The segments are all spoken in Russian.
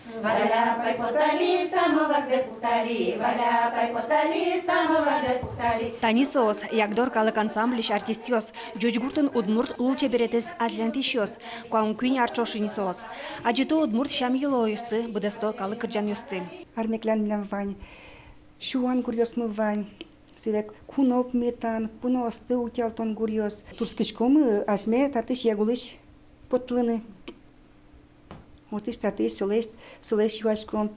Валяпай потали, самовар депутали, валяпай потали, самовар депутали. Танисос, ягдор калык ансамблиш артистиос, джуджгуртын удмурт улче беретес азлянтишиос, куам куин арчошинисос. Аджито удмурт шам елоюсты, будесто калык кырджан юсты. Армеклан билем вань, шуан гурьос мы вань. Сирек куноп метан, куносты утялтон гурьос. Турскишкомы асме татыш ягулыш потлыны. Вот иш татыш солеш юашком,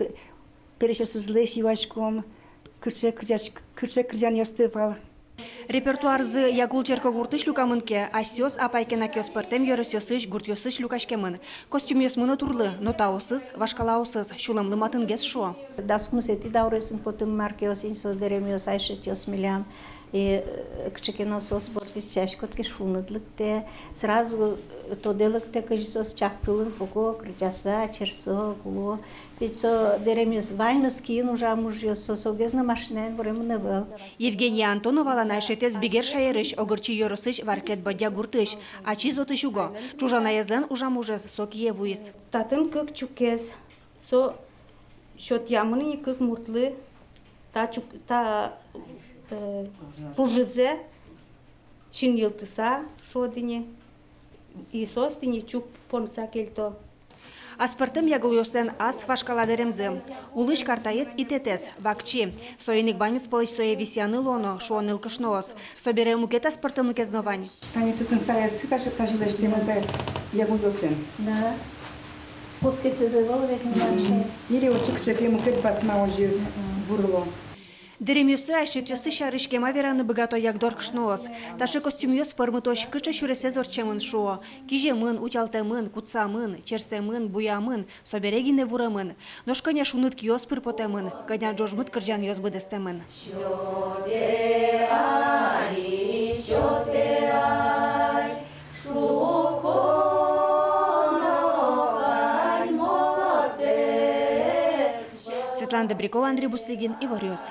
перешесызлеш юашком, кырче кырджан юсты вал. Репертуарзы ягул черко гуртыш люкамынке, асёс апайкена кёс пыртем йөрөсёсыш гуртёсыш люкашкемын. Костюмёс мыны турлы, нотаосыз, вашкалаосыз, шуламлы матынгес шо. Даск эти дауресин потом маркиос инсо деремиос айшетёс милям. И кчекеносос бортис чашкотки шуныдлыкте, сразу то делыкте кажисос чактылын поко кричаса, черсо, куло. Пицо деремиос ваймас кин уже мужьёс сосогезна машинен временно был. Евгения Антонова найшетес бигер шайырыш, огырчи йөрөсыш варклет бодя гуртыш, ачи зотыш уго. Чужана язлен ужамужес сокие вуис. Татын кык чукез, со шот ямыны кык муртлы, та пужизе, чин йылтыса шодыне, и состыне чук понса кельто. Аспыртым ягыл йосен ас вашкаладеремзы. Улыш картаес итетес, вакчи. Соеник бамис полыч сое висяны лоно, шуоныл кышноос. Собере мукет аспыртым кезновань. Танисосын саясы тажилеш темыда ягул йосен. Да. Пускай се заволвек не Или очук чеке мукет басма ожи бурло. Деремюсы айшетёсы шарышкема вераны богато ягдор кышноос. Таши костюмёс пырмытош кыча шуресе зорчемын шуо. Кижемын, утялтемын, кутсамын, черсемын, буямын, соберегине вуремын. Ношканя шунут киос пырпотемын, каня джожмыт кырджан ёс быдестемын. Светлана Добрякова, Андрей Бусыгин, Ивариос.